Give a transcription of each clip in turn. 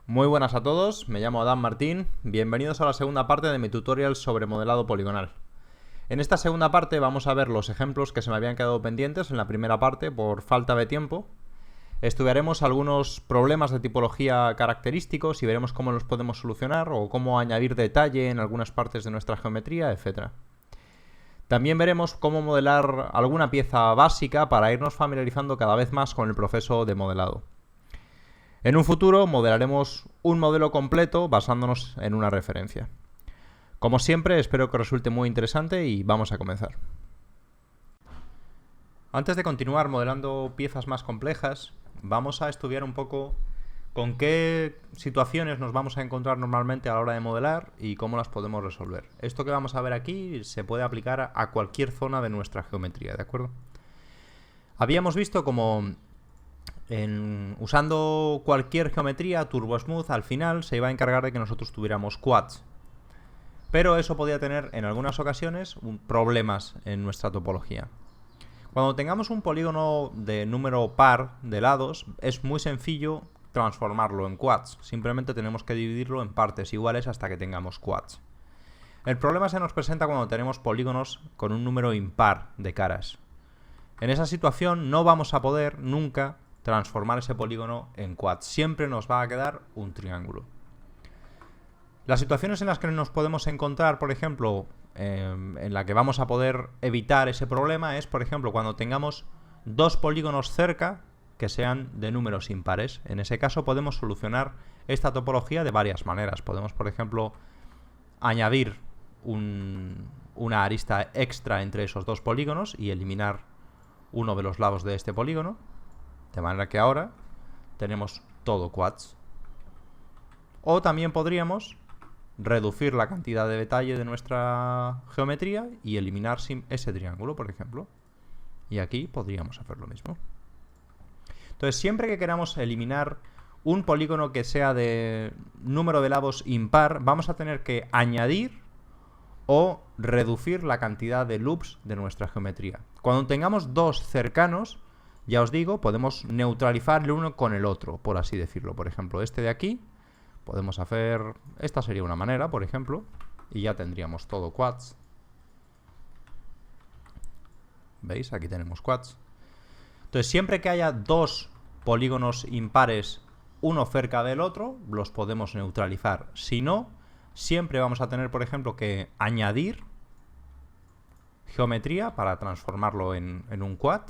Muy buenas a todos, me llamo Adán Martín, bienvenidos a la segunda parte de mi tutorial sobre modelado poligonal. En esta segunda parte vamos a ver los ejemplos que se me habían quedado pendientes en la primera parte por falta de tiempo. Estudiaremos algunos problemas de tipología característicos y veremos cómo los podemos solucionar o cómo añadir detalle en algunas partes de nuestra geometría, etc. También veremos cómo modelar alguna pieza básica para irnos familiarizando cada vez más con el proceso de modelado. En un futuro modelaremos un modelo completo basándonos en una referencia. Como siempre, espero que os resulte muy interesante y vamos a comenzar. Antes de continuar modelando piezas más complejas, vamos a estudiar un poco con qué situaciones nos vamos a encontrar normalmente a la hora de modelar y cómo las podemos resolver. Esto que vamos a ver aquí se puede aplicar a cualquier zona de nuestra geometría, ¿de acuerdo? Habíamos visto como usando cualquier geometría, TurboSmooth al final se iba a encargar de que nosotros tuviéramos quads. Pero eso podía tener en algunas ocasiones problemas en nuestra topología. Cuando tengamos un polígono de número par de lados, es muy sencillo transformarlo en quads. Simplemente tenemos que dividirlo en partes iguales hasta que tengamos quads. El problema se nos presenta cuando tenemos polígonos con un número impar de caras. En esa situación no vamos a poder nunca transformar ese polígono en quads. Siempre nos va a quedar un triángulo. Las situaciones en las que nos podemos encontrar, por ejemplo, en la que vamos a poder evitar ese problema es, por ejemplo, cuando tengamos dos polígonos cerca que sean de números impares. En ese caso podemos solucionar esta topología de varias maneras. Podemos, por ejemplo, añadir una arista extra entre esos dos polígonos y eliminar uno de los lados de este polígono. De manera que ahora tenemos todo quads. O también podríamos reducir la cantidad de detalle de nuestra geometría y eliminar ese triángulo, por ejemplo. Y aquí podríamos hacer lo mismo. Entonces, siempre que queramos eliminar un polígono que sea de número de lados impar, vamos a tener que añadir o reducir la cantidad de loops de nuestra geometría. Cuando tengamos dos cercanos, ya os digo, podemos neutralizar el uno con el otro, por así decirlo. Por ejemplo, este de aquí, podemos hacer... Esta sería una manera, por ejemplo, y ya tendríamos todo quads. ¿Veis? Aquí tenemos quads. Entonces, siempre que haya dos polígonos impares, uno cerca del otro, los podemos neutralizar. Si no, siempre vamos a tener, por ejemplo, que añadir geometría para transformarlo en un quad,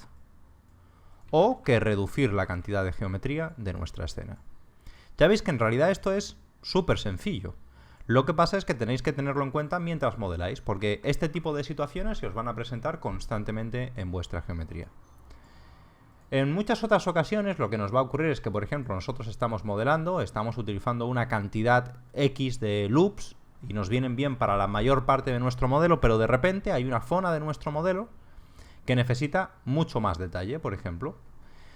o que reducir la cantidad de geometría de nuestra escena. Ya veis que en realidad esto es súper sencillo. Lo que pasa es que tenéis que tenerlo en cuenta mientras modeláis, porque este tipo de situaciones se os van a presentar constantemente en vuestra geometría. En muchas otras ocasiones lo que nos va a ocurrir es que, por ejemplo, nosotros estamos modelando, estamos utilizando una cantidad X de loops y nos vienen bien para la mayor parte de nuestro modelo, pero de repente hay una zona de nuestro modelo que necesita mucho más detalle, por ejemplo.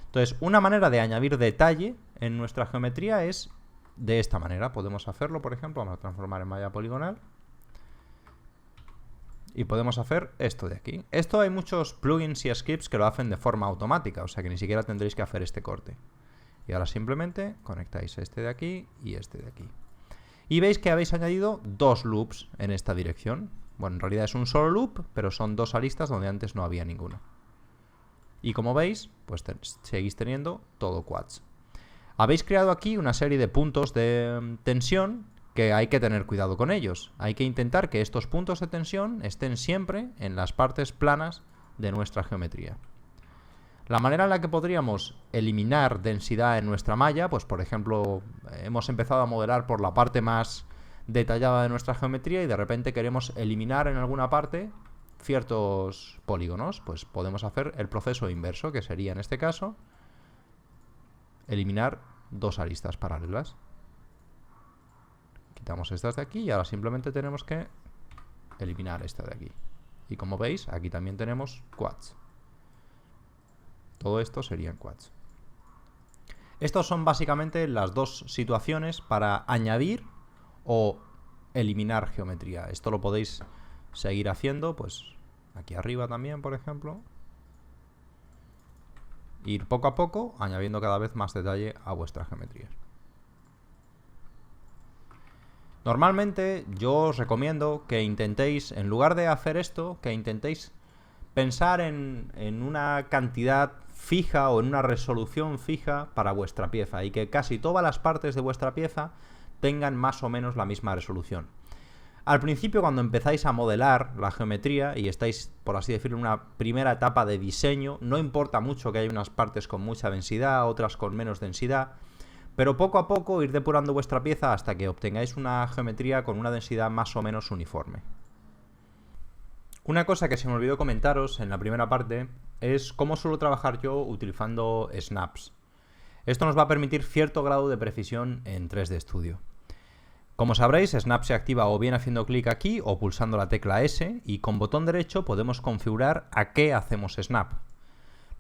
Entonces, una manera de añadir detalle en nuestra geometría es de esta manera. Podemos hacerlo, por ejemplo, vamos a transformar en malla poligonal. Y podemos hacer esto de aquí. Esto hay muchos plugins y scripts que lo hacen de forma automática, o sea que ni siquiera tendréis que hacer este corte. Y ahora simplemente conectáis este de aquí y este de aquí. Y veis que habéis añadido dos loops en esta dirección. Bueno, en realidad es un solo loop, pero son dos aristas donde antes no había ninguno. Y como veis, pues seguís teniendo todo quads. Habéis creado aquí una serie de puntos de tensión que hay que tener cuidado con ellos. Hay que intentar que estos puntos de tensión estén siempre en las partes planas de nuestra geometría. La manera en la que podríamos eliminar densidad en nuestra malla, pues por ejemplo, hemos empezado a modelar por la parte más detallada de nuestra geometría y de repente queremos eliminar en alguna parte ciertos polígonos, pues podemos hacer el proceso inverso, que sería en este caso eliminar dos aristas paralelas. Quitamos estas de aquí y ahora simplemente tenemos que eliminar esta de aquí. Y como veis, aquí también tenemos quads. Todo esto serían quads. Estas son básicamente las dos situaciones para añadir o eliminar geometría. Esto lo podéis seguir haciendo, pues aquí arriba también, por ejemplo. Ir poco a poco añadiendo cada vez más detalle a vuestra geometría. Normalmente yo os recomiendo que intentéis, en lugar de hacer esto, que intentéis pensar en una cantidad fija o en una resolución fija para vuestra pieza y que casi todas las partes de vuestra pieza tengan más o menos la misma resolución. Al principio, cuando empezáis a modelar la geometría y estáis, por así decirlo, en una primera etapa de diseño, no importa mucho que haya unas partes con mucha densidad, otras con menos densidad, pero poco a poco ir depurando vuestra pieza hasta que obtengáis una geometría con una densidad más o menos uniforme. Una cosa que se me olvidó comentaros en la primera parte es cómo suelo trabajar yo utilizando snaps. Esto nos va a permitir cierto grado de precisión en 3D Studio. Como sabréis, Snap se activa o bien haciendo clic aquí o pulsando la tecla S, y con botón derecho podemos configurar a qué hacemos Snap.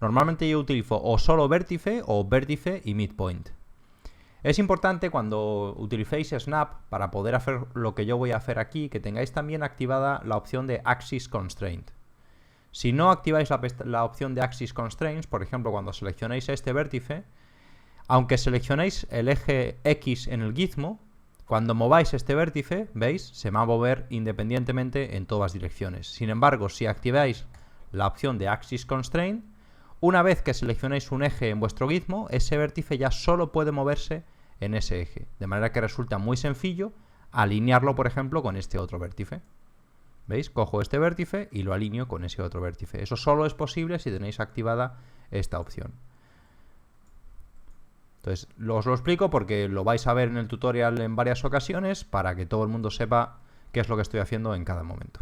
Normalmente yo utilizo o solo vértice o vértice y midpoint. Es importante cuando utilicéis Snap, para poder hacer lo que yo voy a hacer aquí, que tengáis también activada la opción de Axis Constraint. Si no activáis la opción de Axis Constraints, por ejemplo, cuando seleccionéis este vértice, aunque seleccionéis el eje X en el gizmo, cuando mováis este vértice, ¿veis? Se va a mover independientemente en todas direcciones. Sin embargo, si activáis la opción de Axis Constraint, una vez que seleccionéis un eje en vuestro gizmo, ese vértice ya solo puede moverse en ese eje. De manera que resulta muy sencillo alinearlo, por ejemplo, con este otro vértice. ¿Veis? Cojo este vértice y lo alineo con ese otro vértice. Eso solo es posible si tenéis activada esta opción. Entonces, os lo explico porque lo vais a ver en el tutorial en varias ocasiones para que todo el mundo sepa qué es lo que estoy haciendo en cada momento.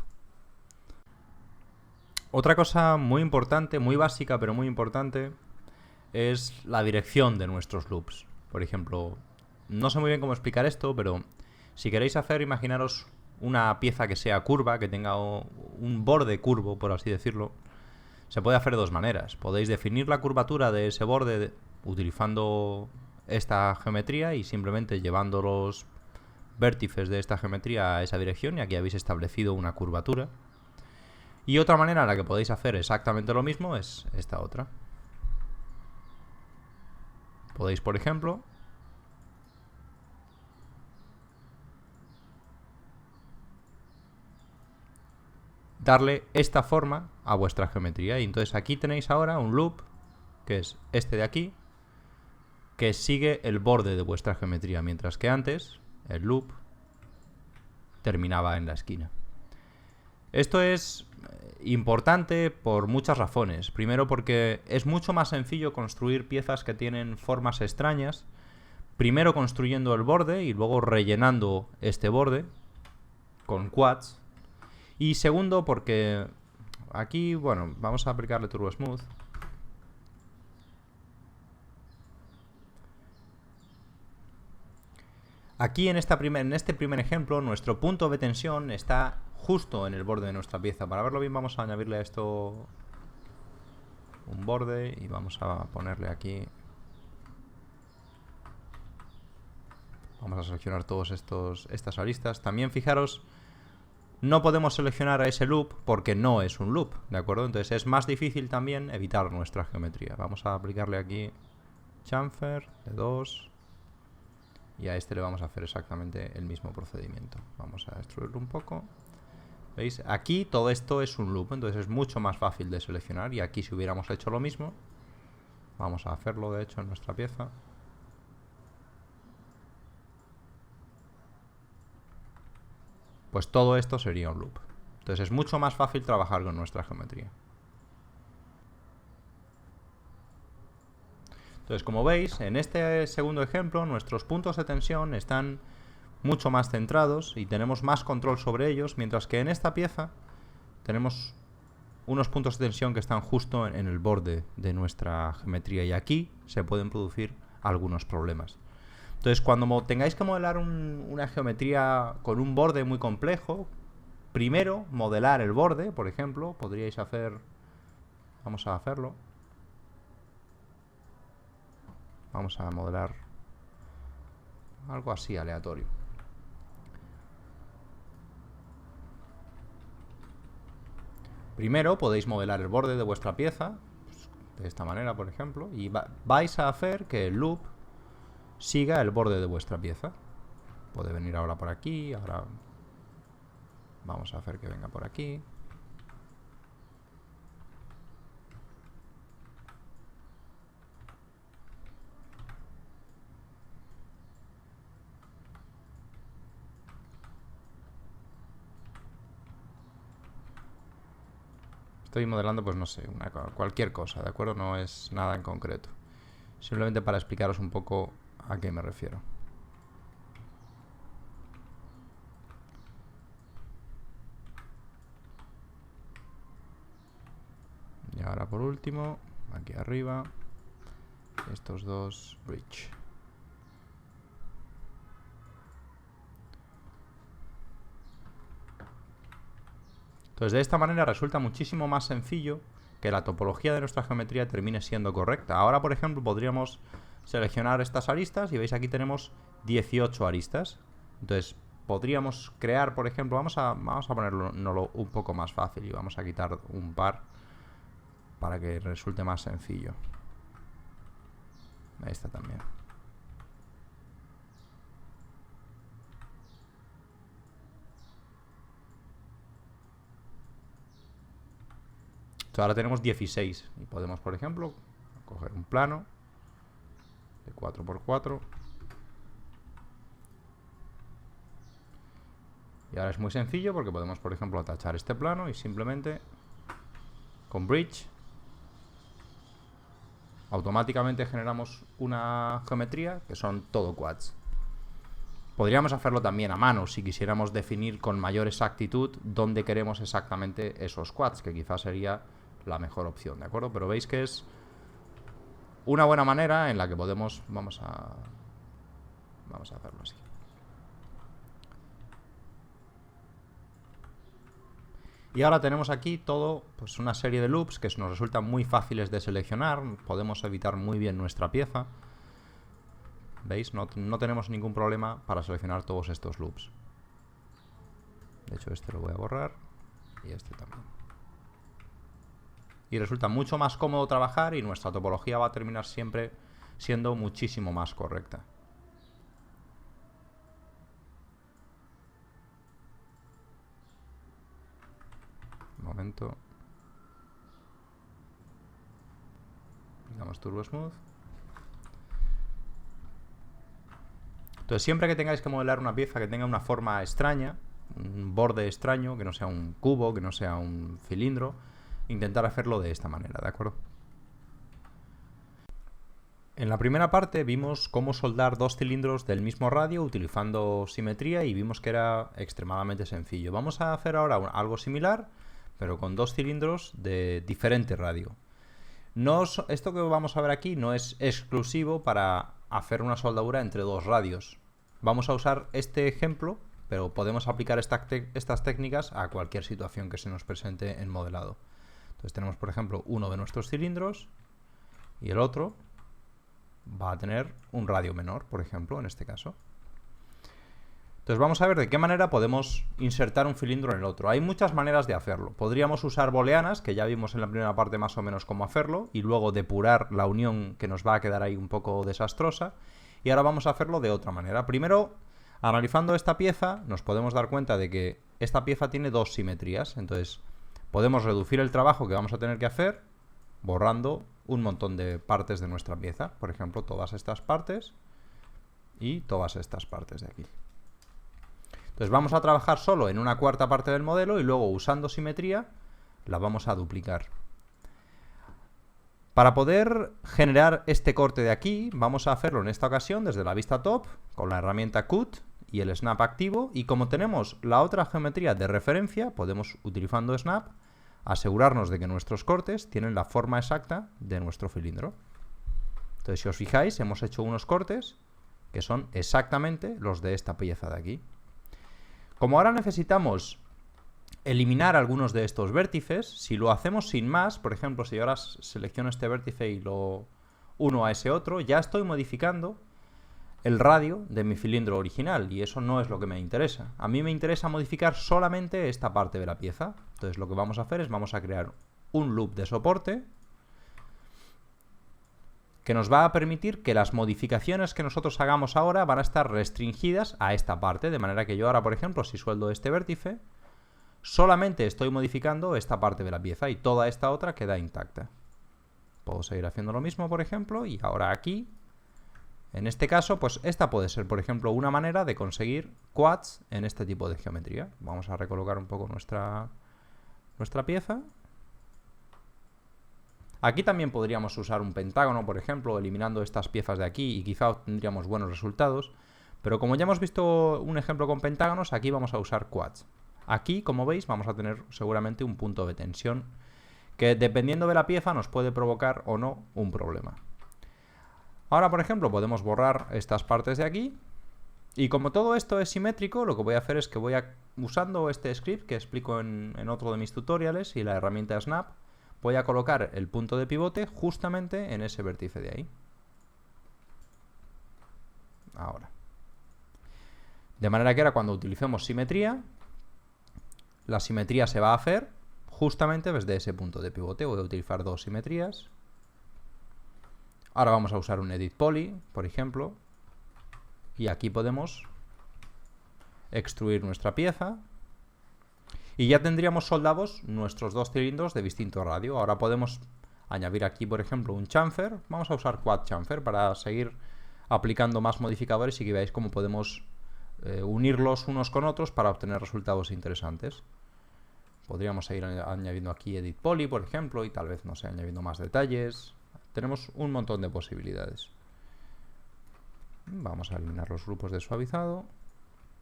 Otra cosa muy importante, muy básica pero muy importante, es la dirección de nuestros loops. Por ejemplo, no sé muy bien cómo explicar esto, pero si queréis hacer, imaginaros una pieza que sea curva, que tenga un borde curvo, por así decirlo, se puede hacer de dos maneras. Podéis definir la curvatura de ese borde utilizando esta geometría y simplemente llevando los vértices de esta geometría a esa dirección, y aquí habéis establecido una curvatura. Y otra manera en la que podéis hacer exactamente lo mismo es esta otra. Podéis, por ejemplo, darle esta forma a vuestra geometría. Y entonces aquí tenéis ahora un loop, que es este de aquí, que sigue el borde de vuestra geometría, mientras que antes el loop terminaba en la esquina. Esto es importante por muchas razones. Primero, porque es mucho más sencillo construir piezas que tienen formas extrañas, primero construyendo el borde y luego rellenando este borde con quads. Y segundo, porque aquí, bueno, vamos a aplicarle Turbo Smooth. Aquí en este primer ejemplo, nuestro punto de tensión está justo en el borde de nuestra pieza. Para verlo bien, vamos a añadirle a esto un borde y vamos a ponerle aquí. Vamos a seleccionar todas estas aristas. También fijaros, no podemos seleccionar a ese loop porque no es un loop, ¿de acuerdo? Entonces es más difícil también editar nuestra geometría. Vamos a aplicarle aquí chamfer de 2. Y a este le vamos a hacer exactamente el mismo procedimiento. Vamos a extruirlo un poco. ¿Veis? Aquí todo esto es un loop, entonces es mucho más fácil de seleccionar. Y aquí si hubiéramos hecho lo mismo, vamos a hacerlo de hecho en nuestra pieza. Pues todo esto sería un loop. Entonces es mucho más fácil trabajar con nuestra geometría. Entonces, como veis, en este segundo ejemplo, nuestros puntos de tensión están mucho más centrados y tenemos más control sobre ellos, mientras que en esta pieza tenemos unos puntos de tensión que están justo en el borde de nuestra geometría, y aquí se pueden producir algunos problemas. Entonces, cuando tengáis que modelar una geometría con un borde muy complejo, primero modelar el borde, por ejemplo, podríais hacer... Vamos a hacerlo. Vamos a modelar algo así aleatorio. Primero podéis modelar el borde de vuestra pieza, pues, de esta manera, por ejemplo, y vais a hacer que el loop siga el borde de vuestra pieza. puede venir ahora por aquí, ahora vamos a hacer que venga por aquí. Estoy modelando, pues no sé, cualquier cosa, ¿de acuerdo? No es nada en concreto. Simplemente para explicaros un poco a qué me refiero. Y ahora por último, aquí arriba, estos dos bridge. Entonces, de esta manera resulta muchísimo más sencillo que la topología de nuestra geometría termine siendo correcta. Ahora, por ejemplo, podríamos seleccionar estas aristas y veis aquí tenemos 18 aristas. Entonces, podríamos crear, por ejemplo, vamos a ponerlo un poco más fácil y vamos a quitar un par para que resulte más sencillo. Esta también. Ahora tenemos 16 y podemos, por ejemplo, coger un plano de 4×4 y ahora es muy sencillo porque podemos, por ejemplo, tachar este plano y simplemente con bridge automáticamente generamos una geometría que son todo quads. Podríamos hacerlo también a mano si quisiéramos definir con mayor exactitud dónde queremos exactamente esos quads, que quizás sería la mejor opción, ¿de acuerdo? Pero veis que es una buena manera en la que podemos... Vamos a hacerlo así. Y ahora tenemos aquí todo, pues una serie de loops que nos resultan muy fáciles de seleccionar. Podemos editar muy bien nuestra pieza. ¿Veis? No tenemos ningún problema para seleccionar todos estos loops. De hecho, este lo voy a borrar y este también. Y resulta mucho más cómodo trabajar y nuestra topología va a terminar siempre siendo muchísimo más correcta. Un momento. Damos Turbo Smooth. Entonces, siempre que tengáis que modelar una pieza que tenga una forma extraña, un borde extraño, que no sea un cubo, que no sea un cilindro, intentar hacerlo de esta manera, ¿de acuerdo? En la primera parte vimos cómo soldar dos cilindros del mismo radio utilizando simetría y vimos que era extremadamente sencillo. Vamos a hacer ahora algo similar, pero con dos cilindros de diferente radio. Esto que vamos a ver aquí no es exclusivo para hacer una soldadura entre dos radios. Vamos a usar este ejemplo, pero podemos aplicar estas técnicas a cualquier situación que se nos presente en modelado. Entonces tenemos, por ejemplo, uno de nuestros cilindros y el otro va a tener un radio menor, por ejemplo, en este caso. Entonces vamos a ver de qué manera podemos insertar un cilindro en el otro. Hay muchas maneras de hacerlo. Podríamos usar booleanas, que ya vimos en la primera parte más o menos cómo hacerlo, y luego depurar la unión que nos va a quedar ahí un poco desastrosa. Y ahora vamos a hacerlo de otra manera. Primero, analizando esta pieza, nos podemos dar cuenta de que esta pieza tiene dos simetrías. Entonces, podemos reducir el trabajo que vamos a tener que hacer borrando un montón de partes de nuestra pieza. Por ejemplo, todas estas partes y todas estas partes de aquí. Entonces vamos a trabajar solo en una cuarta parte del modelo y luego usando simetría la vamos a duplicar. Para poder generar este corte de aquí, vamos a hacerlo en esta ocasión desde la vista top con la herramienta Cut y el Snap activo, y como tenemos la otra geometría de referencia, podemos, utilizando Snap, asegurarnos de que nuestros cortes tienen la forma exacta de nuestro cilindro. Entonces, si os fijáis, hemos hecho unos cortes que son exactamente los de esta pieza de aquí. Como ahora necesitamos eliminar algunos de estos vértices, si lo hacemos sin más, por ejemplo, si ahora selecciono este vértice y lo uno a ese otro, ya estoy modificando el radio de mi cilindro original, y eso no es lo que me interesa. A mí me interesa modificar solamente esta parte de la pieza. Entonces lo que vamos a hacer es vamos a crear un loop de soporte que nos va a permitir que las modificaciones que nosotros hagamos ahora van a estar restringidas a esta parte, de manera que yo ahora, por ejemplo, si sueldo este vértice, solamente estoy modificando esta parte de la pieza y toda esta otra queda intacta. Puedo seguir haciendo lo mismo, por ejemplo, y ahora aquí, en este caso, pues esta puede ser, por ejemplo, una manera de conseguir quads en este tipo de geometría. Vamos a recolocar un poco nuestra pieza. Aquí también podríamos usar un pentágono, por ejemplo, eliminando estas piezas de aquí y quizá obtendríamos buenos resultados. Pero como ya hemos visto un ejemplo con pentágonos, aquí vamos a usar quads. Aquí, como veis, vamos a tener seguramente un punto de tensión que, dependiendo de la pieza, nos puede provocar o no un problema. Ahora, por ejemplo, podemos borrar estas partes de aquí. Y como todo esto es simétrico, lo que voy a hacer es que voy a, usando este script que explico en otro de mis tutoriales y la herramienta Snap, voy a colocar el punto de pivote justamente en ese vértice de ahí. Ahora. De manera que ahora cuando utilicemos simetría, la simetría se va a hacer justamente desde ese punto de pivote. Voy a utilizar dos simetrías. Ahora vamos a usar un Edit Poly, por ejemplo. Y aquí podemos extruir nuestra pieza. Y ya tendríamos soldados nuestros dos cilindros de distinto radio. Ahora podemos añadir aquí, por ejemplo, un chamfer. Vamos a usar quad chamfer para seguir aplicando más modificadores y que veáis cómo podemos unirlos unos con otros para obtener resultados interesantes. Podríamos seguir añadiendo aquí Edit Poly, por ejemplo, y tal vez, no sé, añadiendo más detalles. Tenemos un montón de posibilidades. Vamos a eliminar los grupos de suavizado.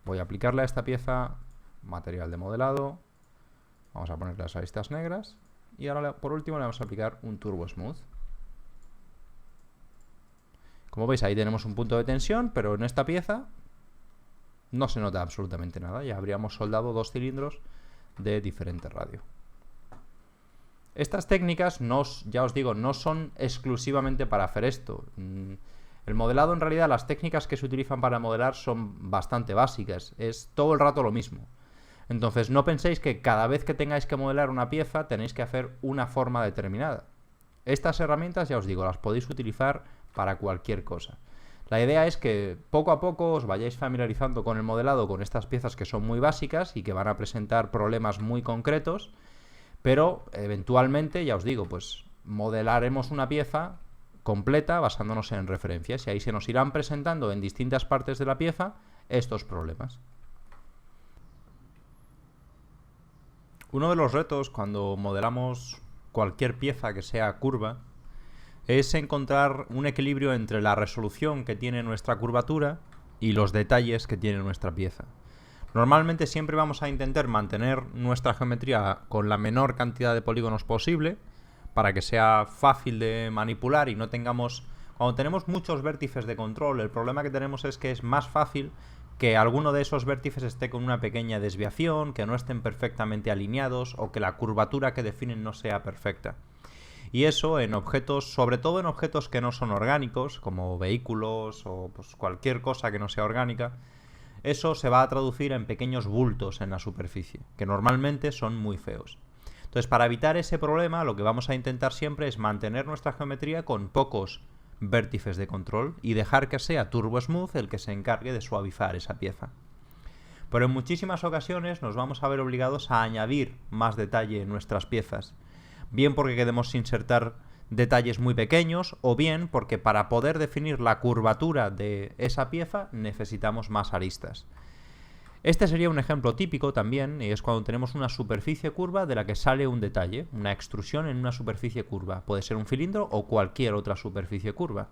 Voy a aplicarle a esta pieza material de modelado. Vamos a poner las aristas negras. Y ahora, por último, le vamos a aplicar un Turbo Smooth. Como veis, ahí tenemos un punto de tensión, pero en esta pieza no se nota absolutamente nada. Ya habríamos soldado dos cilindros de diferente radio. Estas técnicas, ya os digo, no son exclusivamente para hacer esto. El modelado, en realidad, las técnicas que se utilizan para modelar son bastante básicas. Es todo el rato lo mismo. Entonces, no penséis que cada vez que tengáis que modelar una pieza tenéis que hacer una forma determinada. Estas herramientas, ya os digo, las podéis utilizar para cualquier cosa. La idea es que poco a poco os vayáis familiarizando con el modelado, con estas piezas que son muy básicas y que van a presentar problemas muy concretos, pero eventualmente, ya os digo, pues modelaremos una pieza completa basándonos en referencias y ahí se nos irán presentando en distintas partes de la pieza estos problemas. Uno de los retos cuando modelamos cualquier pieza que sea curva es encontrar un equilibrio entre la resolución que tiene nuestra curvatura y los detalles que tiene nuestra pieza. Normalmente siempre vamos a intentar mantener nuestra geometría con la menor cantidad de polígonos posible para que sea fácil de manipular y no tengamos... Cuando tenemos muchos vértices de control, el problema que tenemos es que es más fácil que alguno de esos vértices esté con una pequeña desviación, que no estén perfectamente alineados o que la curvatura que definen no sea perfecta. Y eso en objetos, sobre todo en objetos que no son orgánicos, como vehículos o pues cualquier cosa que no sea orgánica, eso se va a traducir en pequeños bultos en la superficie, que normalmente son muy feos. Entonces, para evitar ese problema, lo que vamos a intentar siempre es mantener nuestra geometría con pocos vértices de control y dejar que sea Turbo Smooth el que se encargue de suavizar esa pieza. Pero en muchísimas ocasiones nos vamos a ver obligados a añadir más detalle en nuestras piezas, bien porque queremos insertar detalles muy pequeños o bien porque para poder definir la curvatura de esa pieza necesitamos más aristas. Este sería un ejemplo típico también, y es cuando tenemos una superficie curva de la que sale un detalle, una extrusión en una superficie curva. Puede ser un cilindro o cualquier otra superficie curva.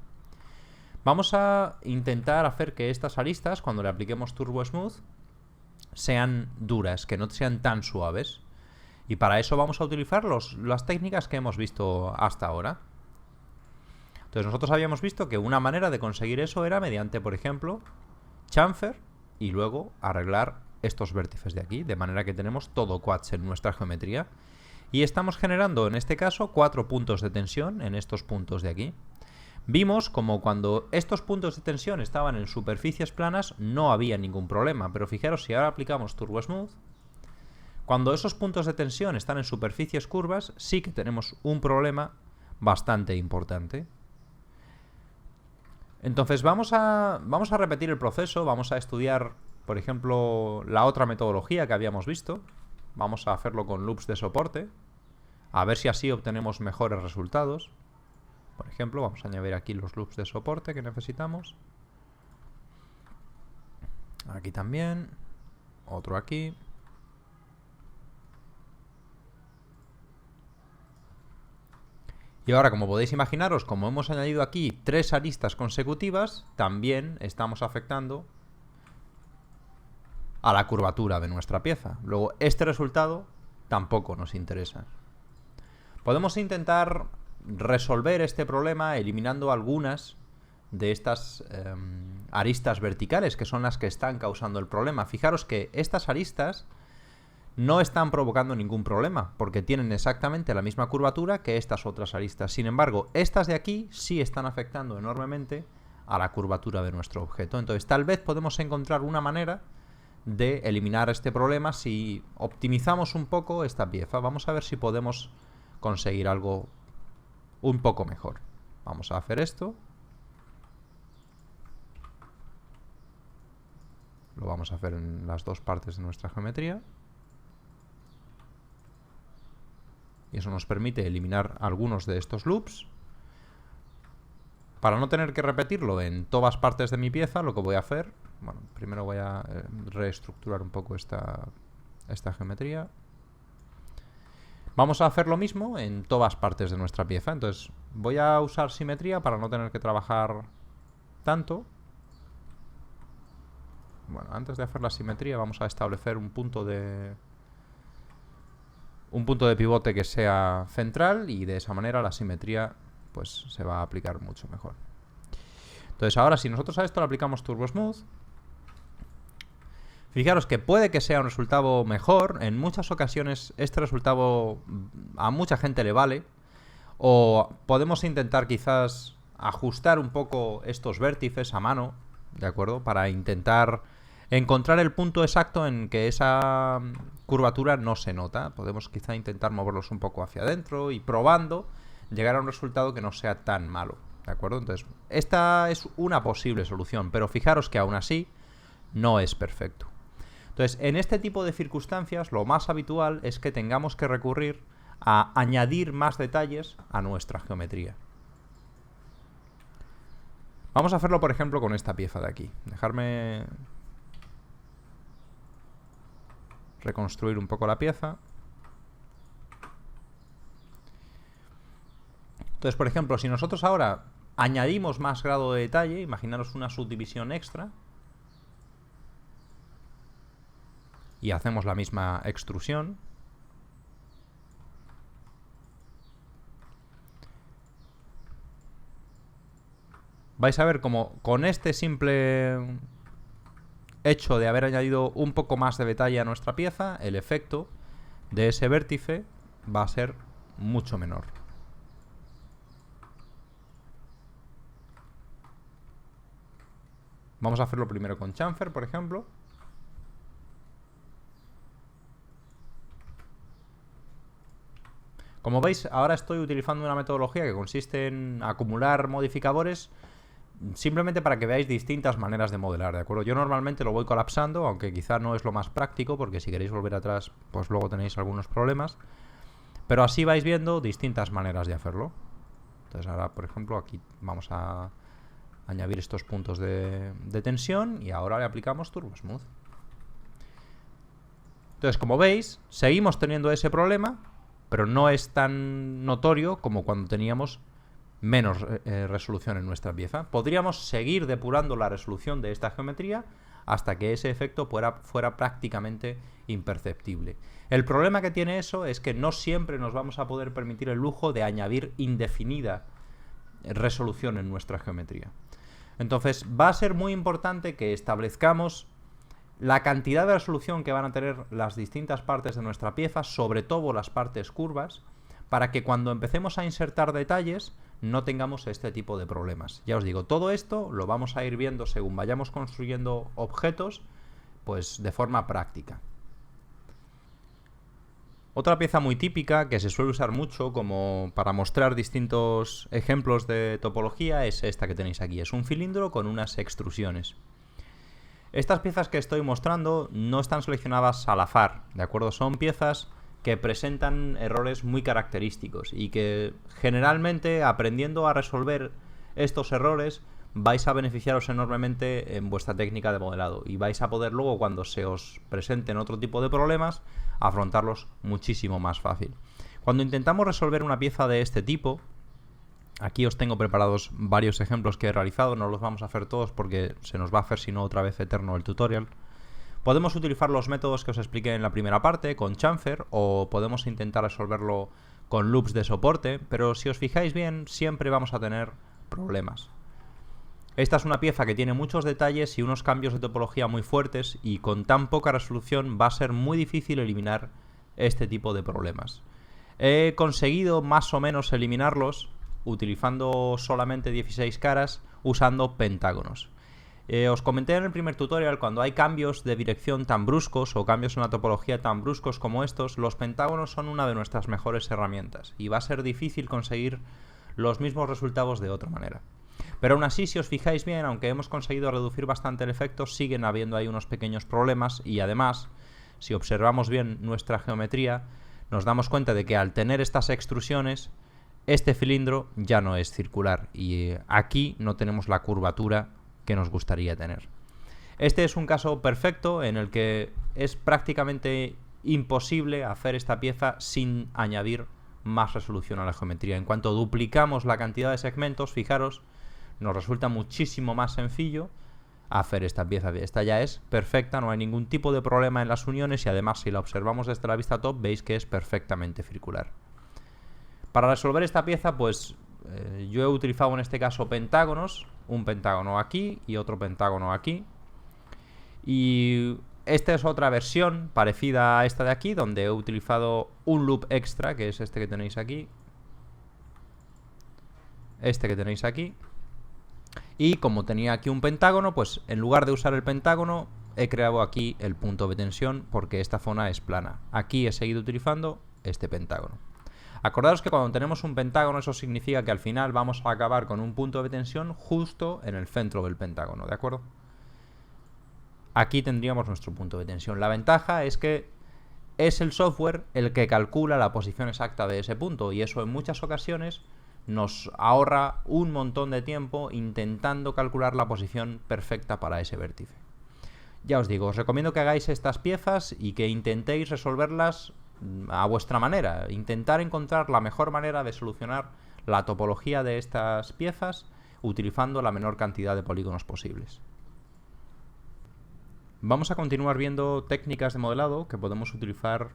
Vamos a intentar hacer que estas aristas, cuando le apliquemos Turbo Smooth, sean duras, que no sean tan suaves. Y para eso vamos a utilizar las técnicas que hemos visto hasta ahora. Entonces nosotros habíamos visto que una manera de conseguir eso era mediante, por ejemplo, chamfer, y luego arreglar estos vértices de aquí, de manera que tenemos todo quads en nuestra geometría. Y estamos generando, en este caso, 4 puntos de tensión en estos puntos de aquí. Vimos como cuando estos puntos de tensión estaban en superficies planas no había ningún problema, pero fijaros, si ahora aplicamos Turbo Smooth, cuando esos puntos de tensión están en superficies curvas, sí que tenemos un problema bastante importante. Entonces vamos a repetir el proceso, vamos a estudiar, por ejemplo, la otra metodología que habíamos visto. Vamos a hacerlo con loops de soporte, a ver si así obtenemos mejores resultados. Por ejemplo, vamos a añadir aquí los loops de soporte que necesitamos. Aquí también, otro aquí. Y ahora, como podéis imaginaros, como hemos añadido aquí 3 aristas consecutivas, también estamos afectando a la curvatura de nuestra pieza. Luego, este resultado tampoco nos interesa. Podemos intentar resolver este problema eliminando algunas de estas aristas verticales, que son las que están causando el problema. Fijaros que estas aristas no están provocando ningún problema, porque tienen exactamente la misma curvatura que estas otras aristas. Sin embargo, estas de aquí sí están afectando enormemente a la curvatura de nuestro objeto. Entonces, tal vez podemos encontrar una manera de eliminar este problema si optimizamos un poco esta pieza. Vamos a ver si podemos conseguir algo un poco mejor. Vamos a hacer esto. Lo vamos a hacer en las dos partes de nuestra geometría. Y eso nos permite eliminar algunos de estos loops. Para no tener que repetirlo en todas partes de mi pieza, lo que voy a hacer... Bueno, primero voy a reestructurar un poco esta geometría. Vamos a hacer lo mismo en todas partes de nuestra pieza. Entonces, voy a usar simetría para no tener que trabajar tanto. Bueno, antes de hacer la simetría vamos a establecer un punto de pivote que sea central, y de esa manera la simetría pues se va a aplicar mucho mejor. Entonces ahora, si nosotros a esto le aplicamos Turbo Smooth, fijaros que puede que sea un resultado mejor. En muchas ocasiones este resultado a mucha gente le vale, o podemos intentar quizás ajustar un poco estos vértices a mano, ¿de acuerdo? Para intentar encontrar el punto exacto en que esa curvatura no se nota. Podemos quizá intentar moverlos un poco hacia adentro y, probando, llegar a un resultado que no sea tan malo, ¿de acuerdo? Entonces, esta es una posible solución, pero fijaros que aún así no es perfecto. Entonces, en este tipo de circunstancias, lo más habitual es que tengamos que recurrir a añadir más detalles a nuestra geometría. Vamos a hacerlo, por ejemplo, con esta pieza de aquí. Dejarme reconstruir un poco la pieza. Entonces, por ejemplo, si nosotros ahora añadimos más grado de detalle, imaginaros una subdivisión extra, y hacemos la misma extrusión, vais a ver como con este simple hecho de haber añadido un poco más de detalle a nuestra pieza, el efecto de ese vértice va a ser mucho menor. Vamos a hacerlo primero con chamfer, por ejemplo. Como veis, ahora estoy utilizando una metodología que consiste en acumular modificadores simplemente para que veáis distintas maneras de modelar, ¿de acuerdo? Yo normalmente lo voy colapsando, aunque quizá no es lo más práctico, porque si queréis volver atrás, pues luego tenéis algunos problemas. Pero así vais viendo distintas maneras de hacerlo. Entonces ahora, por ejemplo, aquí vamos a añadir estos puntos de tensión, y ahora le aplicamos Turbo Smooth. Entonces, como veis, seguimos teniendo ese problema, pero no es tan notorio como cuando teníamos menos resolución en nuestra pieza. Podríamos seguir depurando la resolución de esta geometría hasta que ese efecto fuera prácticamente imperceptible. El problema que tiene eso es que no siempre nos vamos a poder permitir el lujo de añadir indefinida resolución en nuestra geometría. Entonces, va a ser muy importante que establezcamos la cantidad de resolución que van a tener las distintas partes de nuestra pieza, sobre todo las partes curvas, para que cuando empecemos a insertar detalles no tengamos este tipo de problemas. Ya os digo, todo esto lo vamos a ir viendo según vayamos construyendo objetos, pues de forma práctica. Otra pieza muy típica que se suele usar mucho como para mostrar distintos ejemplos de topología es esta que tenéis aquí. Es un cilindro con unas extrusiones. Estas piezas que estoy mostrando no están seleccionadas al azar, ¿de acuerdo? Son piezas que presentan errores muy característicos y que generalmente, aprendiendo a resolver estos errores, vais a beneficiaros enormemente en vuestra técnica de modelado y vais a poder luego, cuando se os presenten otro tipo de problemas, afrontarlos muchísimo más fácil. Cuando intentamos resolver una pieza de este tipo, aquí os tengo preparados varios ejemplos que he realizado, no los vamos a hacer todos porque se nos va a hacer si no otra vez eterno el tutorial. Podemos utilizar los métodos que os expliqué en la primera parte con chamfer, o podemos intentar resolverlo con loops de soporte, pero si os fijáis bien siempre vamos a tener problemas. Esta es una pieza que tiene muchos detalles y unos cambios de topología muy fuertes, y con tan poca resolución va a ser muy difícil eliminar este tipo de problemas. He conseguido más o menos eliminarlos utilizando solamente 16 caras usando pentágonos. Os comenté en el primer tutorial, cuando hay cambios de dirección tan bruscos o cambios en la topología tan bruscos como estos, los pentágonos son una de nuestras mejores herramientas y va a ser difícil conseguir los mismos resultados de otra manera. Pero aún así, si os fijáis bien, aunque hemos conseguido reducir bastante el efecto, siguen habiendo ahí unos pequeños problemas, y además, si observamos bien nuestra geometría, nos damos cuenta de que al tener estas extrusiones, este cilindro ya no es circular y aquí no tenemos la curvatura que nos gustaría tener. Este es un caso perfecto en el que es prácticamente imposible hacer esta pieza sin añadir más resolución a la geometría. En cuanto duplicamos la cantidad de segmentos, fijaros, nos resulta muchísimo más sencillo hacer esta pieza. Esta ya es perfecta, no hay ningún tipo de problema en las uniones, y además, si la observamos desde la vista top, veis que es perfectamente circular. Para resolver esta pieza, pues yo he utilizado en este caso pentágonos, un pentágono aquí y otro pentágono aquí. Y esta es otra versión parecida a esta de aquí, donde he utilizado un loop extra, que es este que tenéis aquí. Este que tenéis aquí. Y como tenía aquí un pentágono, pues en lugar de usar el pentágono, he creado aquí el punto de tensión, porque esta zona es plana. Aquí he seguido utilizando este pentágono. Acordaos que cuando tenemos un pentágono, eso significa que al final vamos a acabar con un punto de tensión justo en el centro del pentágono, ¿de acuerdo? Aquí tendríamos nuestro punto de tensión. La ventaja es que es el software el que calcula la posición exacta de ese punto, y eso en muchas ocasiones nos ahorra un montón de tiempo intentando calcular la posición perfecta para ese vértice. Ya os digo, os recomiendo que hagáis estas piezas y que intentéis resolverlas a vuestra manera. Intentar encontrar la mejor manera de solucionar la topología de estas piezas utilizando la menor cantidad de polígonos posibles. Vamos a continuar viendo técnicas de modelado que podemos utilizar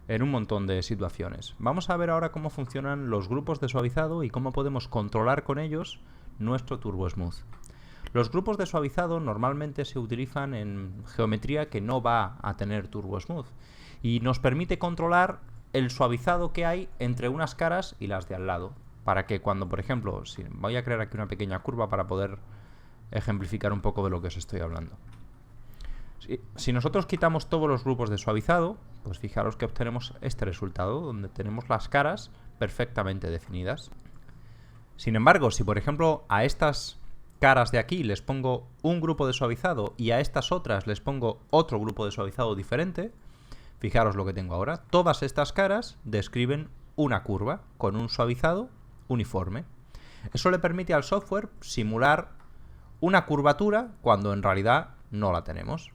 en un montón de situaciones. Vamos a ver ahora cómo funcionan los grupos de suavizado y cómo podemos controlar con ellos nuestro Turbo Smooth. Los grupos de suavizado normalmente se utilizan en geometría que no va a tener Turbo Smooth y nos permite controlar el suavizado que hay entre unas caras y las de al lado, para que cuando, por ejemplo, voy a crear aquí una pequeña curva para poder ejemplificar un poco de lo que os estoy hablando. Si nosotros quitamos todos los grupos de suavizado, pues fijaros que obtenemos este resultado, donde tenemos las caras perfectamente definidas. Sin embargo, si por ejemplo a estas caras de aquí les pongo un grupo de suavizado y a estas otras les pongo otro grupo de suavizado diferente, fijaros lo que tengo ahora. Todas estas caras describen una curva con un suavizado uniforme. Eso le permite al software simular una curvatura cuando en realidad no la tenemos.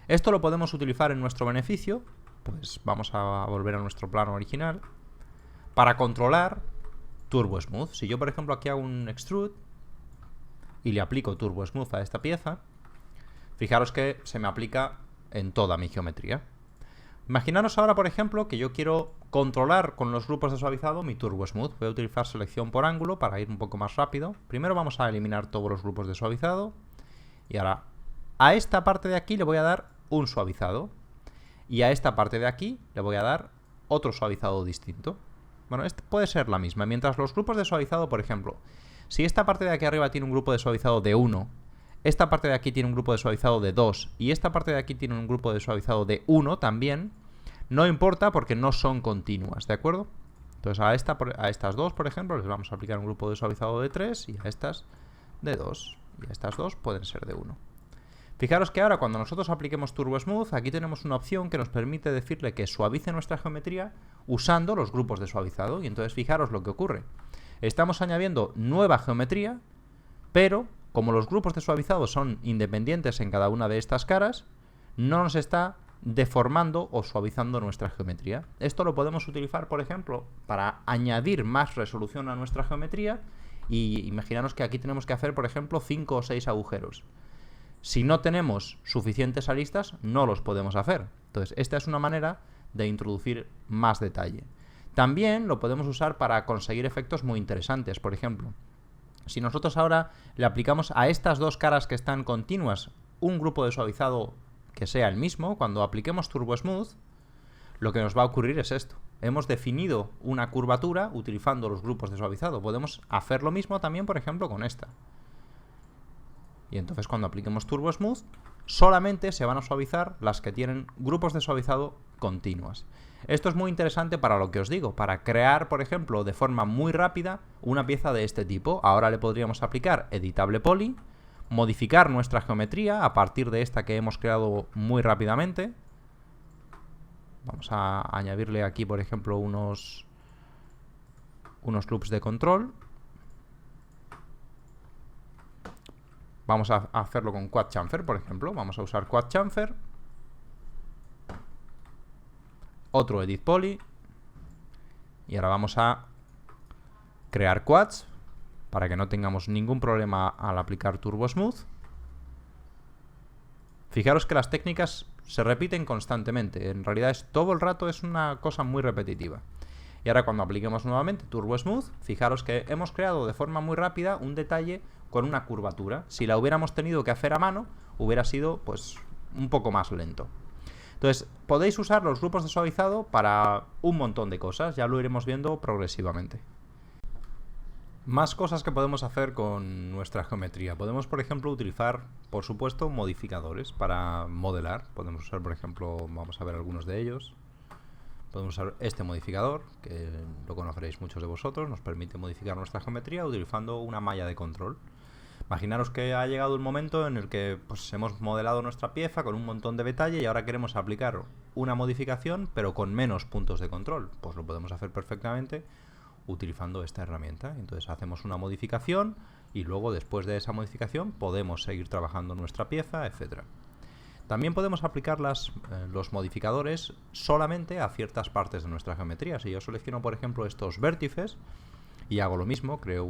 Esto lo podemos utilizar en nuestro beneficio, pues vamos a volver a nuestro plano original, para controlar Turbo Smooth. Si yo, por ejemplo, aquí hago un extrude y le aplico Turbo Smooth a esta pieza, fijaros que se me aplica en toda mi geometría. Imaginaros ahora, por ejemplo, que yo quiero controlar con los grupos de suavizado mi Turbo Smooth. Voy a utilizar selección por ángulo para ir un poco más rápido. Primero vamos a eliminar todos los grupos de suavizado y ahora a esta parte de aquí le voy a dar un suavizado y a esta parte de aquí le voy a dar otro suavizado distinto. Bueno, este puede ser la misma. Mientras los grupos de suavizado, por ejemplo, si esta parte de aquí arriba tiene un grupo de suavizado de 1, esta parte de aquí tiene un grupo de suavizado de 2 y esta parte de aquí tiene un grupo de suavizado de 1 también, No importa porque no son continuas, ¿de acuerdo? Entonces a estas dos, por ejemplo, les vamos a aplicar un grupo de suavizado de 3 y a estas de 2. Y a estas dos pueden ser de 1. Fijaros que ahora cuando nosotros apliquemos Turbo Smooth, aquí tenemos una opción que nos permite decirle que suavice nuestra geometría usando los grupos de suavizado. Y entonces fijaros lo que ocurre. Estamos añadiendo nueva geometría, pero como los grupos de suavizado son independientes en cada una de estas caras, no nos está deformando o suavizando nuestra geometría. Esto lo podemos utilizar, por ejemplo, para añadir más resolución a nuestra geometría. Y imaginaros que aquí tenemos que hacer, por ejemplo, 5 o 6 agujeros. Si no tenemos suficientes aristas, no los podemos hacer. Entonces, esta es una manera de introducir más detalle. También lo podemos usar para conseguir efectos muy interesantes. Por ejemplo, si nosotros ahora le aplicamos a estas dos caras que están continuas un grupo de suavizado que sea el mismo, cuando apliquemos Turbo Smooth, lo que nos va a ocurrir es esto. Hemos definido una curvatura utilizando los grupos de suavizado. Podemos hacer lo mismo también, por ejemplo, con esta. Y entonces cuando apliquemos Turbo Smooth, solamente se van a suavizar las que tienen grupos de suavizado continuas. Esto es muy interesante para lo que os digo, para crear, por ejemplo, de forma muy rápida una pieza de este tipo. Ahora le podríamos aplicar Editable Poly, modificar nuestra geometría a partir de esta que hemos creado muy rápidamente. Vamos a añadirle aquí, por ejemplo, unos loops de control. Vamos a hacerlo con Quad Chamfer, por ejemplo. Vamos a usar Quad Chamfer. Otro Edit Poly. Y ahora vamos a crear quads para que no tengamos ningún problema al aplicar Turbo Smooth. Fijaros que las técnicas se repiten constantemente. En realidad todo el rato es una cosa muy repetitiva. Y ahora cuando apliquemos nuevamente Turbo Smooth, fijaros que hemos creado de forma muy rápida un detalle con una curvatura. Si la hubiéramos tenido que hacer a mano, hubiera sido pues un poco más lento. Entonces, podéis usar los grupos de suavizado para un montón de cosas. Ya lo iremos viendo progresivamente. Más cosas que podemos hacer con nuestra geometría. Podemos, por ejemplo, utilizar, por supuesto, modificadores para modelar. Podemos usar, por ejemplo, vamos a ver algunos de ellos. Podemos usar este modificador, que lo conoceréis muchos de vosotros. Nos permite modificar nuestra geometría utilizando una malla de control. Imaginaros que ha llegado un momento en el que pues, hemos modelado nuestra pieza con un montón de detalle y ahora queremos aplicar una modificación, pero con menos puntos de control. Pues lo podemos hacer perfectamente utilizando esta herramienta. Entonces hacemos una modificación y luego después de esa modificación podemos seguir trabajando nuestra pieza, etc. También podemos aplicar los modificadores solamente a ciertas partes de nuestra geometría. Si yo selecciono, por ejemplo, estos vértices y hago lo mismo, creo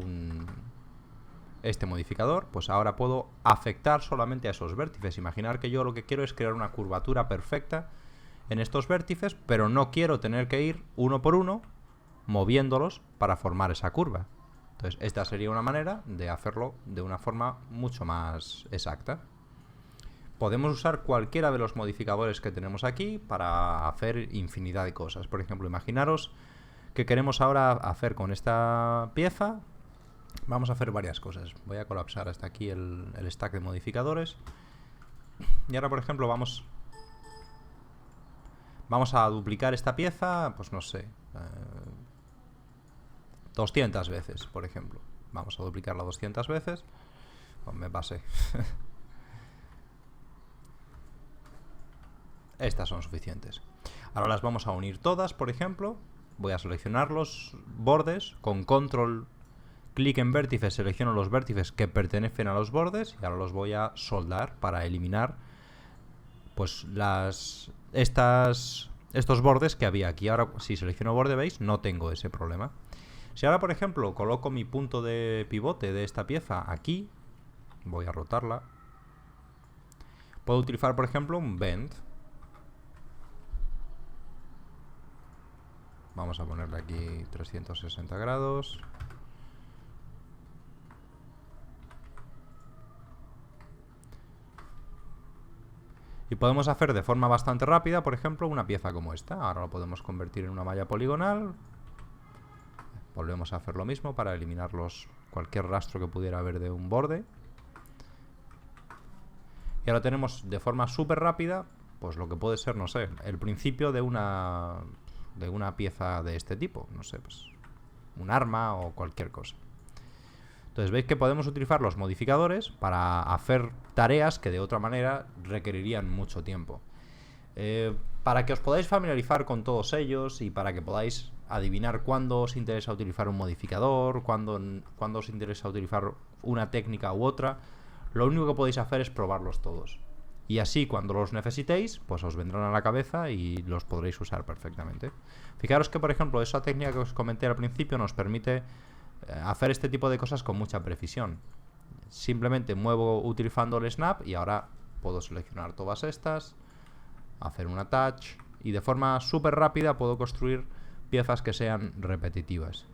este modificador, pues ahora puedo afectar solamente a esos vértices. Imaginar que yo lo que quiero es crear una curvatura perfecta en estos vértices, pero no quiero tener que ir uno por uno moviéndolos para formar esa curva. Entonces esta sería una manera de hacerlo de una forma mucho más exacta. Podemos usar cualquiera de los modificadores que tenemos aquí para hacer infinidad de cosas. Por ejemplo, imaginaros que queremos ahora hacer con esta pieza. Vamos a hacer varias cosas. Voy a colapsar hasta aquí el stack de modificadores. Y ahora, por ejemplo, vamos a duplicar esta pieza, pues no sé, 200 veces, por ejemplo. Vamos a duplicarla 200 veces. Pues me pasé. Estas son suficientes. Ahora las vamos a unir todas, por ejemplo. Voy a seleccionar los bordes con control, clic en vértices, selecciono los vértices que pertenecen a los bordes y ahora los voy a soldar para eliminar pues estos bordes que había aquí. Ahora si selecciono borde, veis, no tengo ese problema. Si ahora, por ejemplo, coloco mi punto de pivote de esta pieza aquí, voy a rotarla, puedo utilizar, por ejemplo, un bend. Vamos a ponerle aquí 360 grados. Y podemos hacer de forma bastante rápida, por ejemplo, una pieza como esta. Ahora lo podemos convertir en una malla poligonal. Volvemos a hacer lo mismo para eliminar cualquier rastro que pudiera haber de un borde. Y ahora tenemos de forma súper rápida pues lo que puede ser, no sé, el principio de una pieza de este tipo, no sé, pues un arma o cualquier cosa. Entonces veis que podemos utilizar los modificadores para hacer tareas que de otra manera requerirían mucho tiempo. Para que os podáis familiarizar con todos ellos y para que podáis adivinar cuándo os interesa utilizar un modificador, cuándo os interesa utilizar una técnica u otra, lo único que podéis hacer es probarlos todos. Y así cuando los necesitéis, pues os vendrán a la cabeza y los podréis usar perfectamente. Fijaros que, por ejemplo, esa técnica que os comenté al principio nos permite hacer este tipo de cosas con mucha precisión. Simplemente muevo utilizando el snap y ahora puedo seleccionar todas estas, hacer un attach y de forma súper rápida puedo construir piezas que sean repetitivas.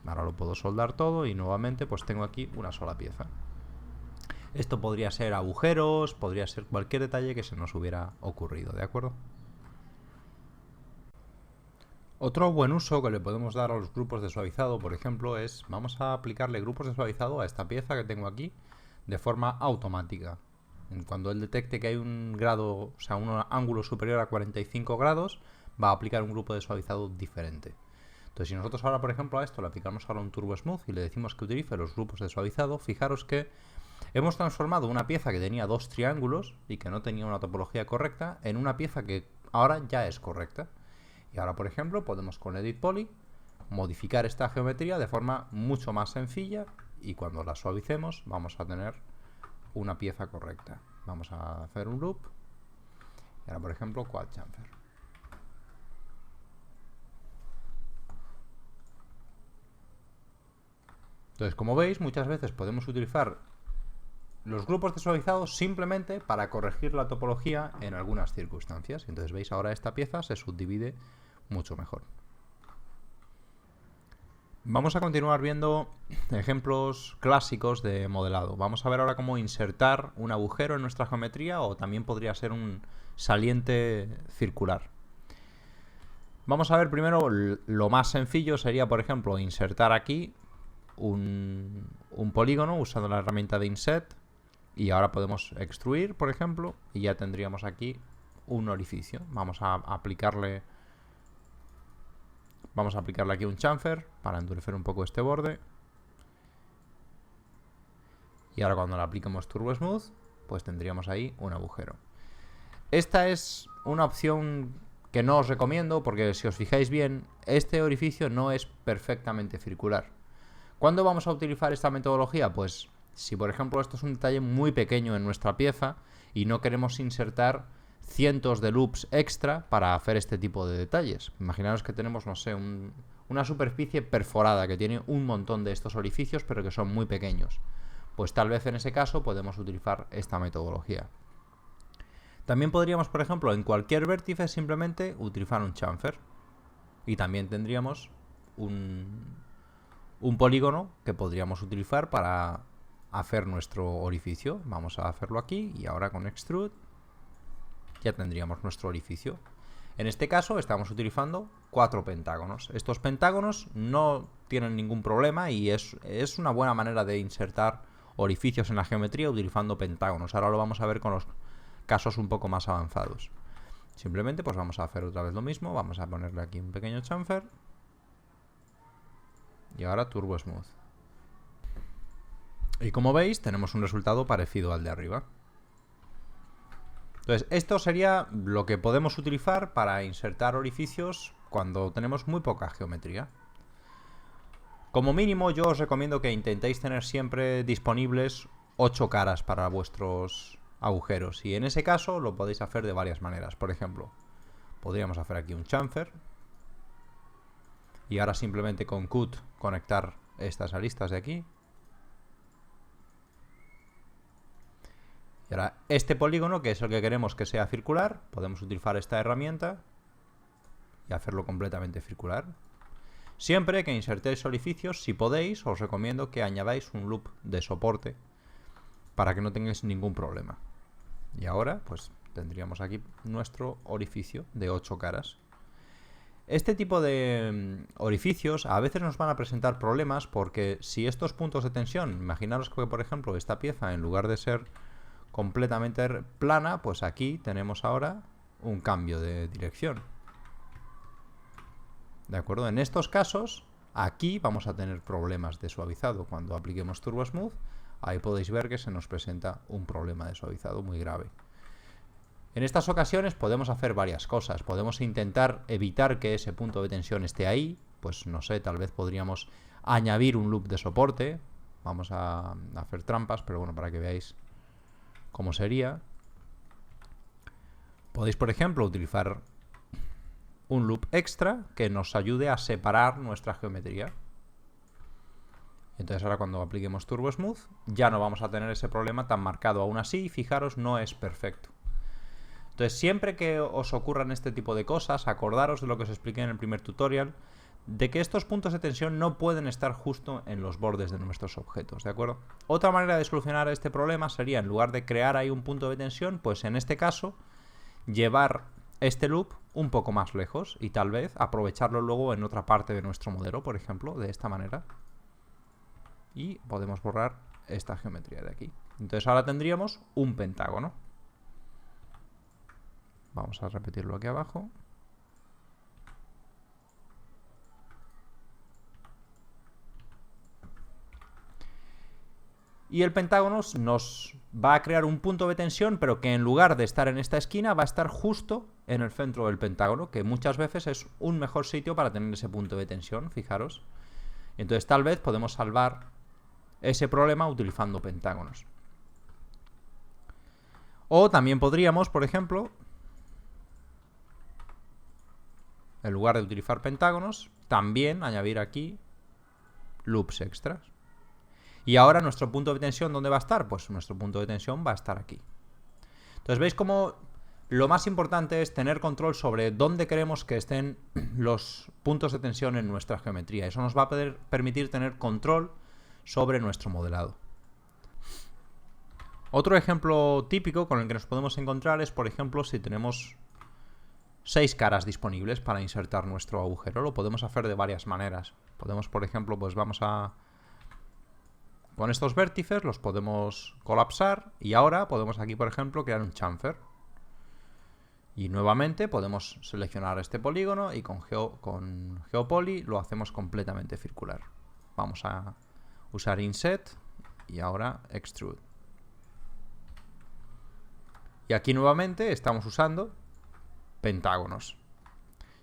Ahora lo puedo soldar todo y nuevamente pues tengo aquí una sola pieza. Esto podría ser agujeros, podría ser cualquier detalle que se nos hubiera ocurrido, ¿de acuerdo? Otro buen uso que le podemos dar a los grupos de suavizado, por ejemplo, es vamos a aplicarle grupos de suavizado a esta pieza que tengo aquí de forma automática. Cuando él detecte que hay un grado, o sea, un ángulo superior a 45 grados, va a aplicar un grupo de suavizado diferente. Entonces, si nosotros ahora, por ejemplo, a esto le aplicamos ahora un Turbo Smooth y le decimos que utilice los grupos de suavizado, fijaros que hemos transformado una pieza que tenía dos triángulos y que no tenía una topología correcta en una pieza que ahora ya es correcta. Y ahora, por ejemplo, podemos con Edit Poly modificar esta geometría de forma mucho más sencilla y cuando la suavicemos vamos a tener una pieza correcta. Vamos a hacer un loop y ahora, por ejemplo, Quad Chamfer. Entonces, como veis, muchas veces podemos utilizar los grupos de suavizado simplemente para corregir la topología en algunas circunstancias. Entonces, veis, ahora esta pieza se subdivide mucho mejor. Vamos a continuar viendo ejemplos clásicos de modelado. Vamos a ver ahora cómo insertar un agujero en nuestra geometría o también podría ser un saliente circular. Vamos a ver primero lo más sencillo sería, por ejemplo, insertar aquí un polígono usando la herramienta de Inset y ahora podemos extruir, por ejemplo, y ya tendríamos aquí un orificio. Vamos a aplicarle aquí un chamfer para endurecer un poco este borde. Y ahora cuando le apliquemos Turbo Smooth, pues tendríamos ahí un agujero. Esta es una opción que no os recomiendo porque si os fijáis bien, este orificio no es perfectamente circular. ¿Cuándo vamos a utilizar esta metodología? Pues si por ejemplo esto es un detalle muy pequeño en nuestra pieza y no queremos insertar cientos de loops extra para hacer este tipo de detalles. Imaginaos que tenemos, no sé, una superficie perforada que tiene un montón de estos orificios pero que son muy pequeños. Pues tal vez en ese caso podemos utilizar esta metodología. También podríamos, por ejemplo, en cualquier vértice simplemente utilizar un chamfer. Y también tendríamos un polígono que podríamos utilizar para hacer nuestro orificio. Vamos a hacerlo aquí y ahora con Extrude ya tendríamos nuestro orificio. En este caso estamos utilizando 4 pentágonos. Estos pentágonos no tienen ningún problema y es una buena manera de insertar orificios en la geometría utilizando pentágonos. Ahora lo vamos a ver con los casos un poco más avanzados. Simplemente pues vamos a hacer otra vez lo mismo. Vamos a ponerle aquí un pequeño chamfer. Y ahora Turbo Smooth. Y como veis tenemos un resultado parecido al de arriba. Entonces, esto sería lo que podemos utilizar para insertar orificios cuando tenemos muy poca geometría. Como mínimo, yo os recomiendo que intentéis tener siempre disponibles 8 caras para vuestros agujeros. Y en ese caso lo podéis hacer de varias maneras. Por ejemplo, podríamos hacer aquí un chamfer. Y ahora simplemente con Cut conectar estas aristas de aquí. Y ahora este polígono, que es el que queremos que sea circular, podemos utilizar esta herramienta y hacerlo completamente circular. Siempre que insertéis orificios, si podéis, os recomiendo que añadáis un loop de soporte para que no tengáis ningún problema. Y ahora, pues tendríamos aquí nuestro orificio de 8 caras. Este tipo de orificios a veces nos van a presentar problemas porque si estos puntos de tensión, imaginaros que por ejemplo esta pieza en lugar de ser completamente plana, pues aquí tenemos ahora un cambio de dirección. ¿De acuerdo? En estos casos, aquí vamos a tener problemas de suavizado. Cuando apliquemos Turbo Smooth, ahí podéis ver que se nos presenta un problema de suavizado muy grave. En estas ocasiones podemos hacer varias cosas. Podemos intentar evitar que ese punto de tensión esté ahí. Pues no sé, tal vez podríamos añadir un loop de soporte. Vamos a hacer trampas, pero bueno, para que veáis cómo sería. Podéis, por ejemplo, utilizar un loop extra que nos ayude a separar nuestra geometría. Entonces ahora cuando apliquemos Turbo Smooth ya no vamos a tener ese problema tan marcado. Aún así, fijaros, no es perfecto. Entonces siempre que os ocurran este tipo de cosas, acordaros de lo que os expliqué en el primer tutorial, de que estos puntos de tensión no pueden estar justo en los bordes de nuestros objetos, ¿de acuerdo? Otra manera de solucionar este problema sería, en lugar de crear ahí un punto de tensión, pues en este caso, llevar este loop un poco más lejos y tal vez aprovecharlo luego en otra parte de nuestro modelo, por ejemplo, de esta manera. Y podemos borrar esta geometría de aquí. Entonces ahora tendríamos un pentágono. Vamos a repetirlo aquí abajo. Y el pentágono nos va a crear un punto de tensión, pero que en lugar de estar en esta esquina, va a estar justo en el centro del pentágono, que muchas veces es un mejor sitio para tener ese punto de tensión, fijaros. Entonces tal vez podemos salvar ese problema utilizando pentágonos. O también podríamos, por ejemplo, en lugar de utilizar pentágonos, también añadir aquí loops extras. Y ahora nuestro punto de tensión, ¿dónde va a estar? Pues nuestro punto de tensión va a estar aquí. Entonces veis cómo lo más importante es tener control sobre dónde queremos que estén los puntos de tensión en nuestra geometría. Eso nos va a permitir tener control sobre nuestro modelado. Otro ejemplo típico con el que nos podemos encontrar es, por ejemplo, si tenemos 6 caras disponibles para insertar nuestro agujero. Lo podemos hacer de varias maneras. Podemos, por ejemplo, pues vamos a... Con estos vértices los podemos colapsar y ahora podemos aquí, por ejemplo, crear un chamfer. Y nuevamente podemos seleccionar este polígono y con GeoPoly lo hacemos completamente circular. Vamos a usar Inset y ahora Extrude. Y aquí nuevamente estamos usando pentágonos.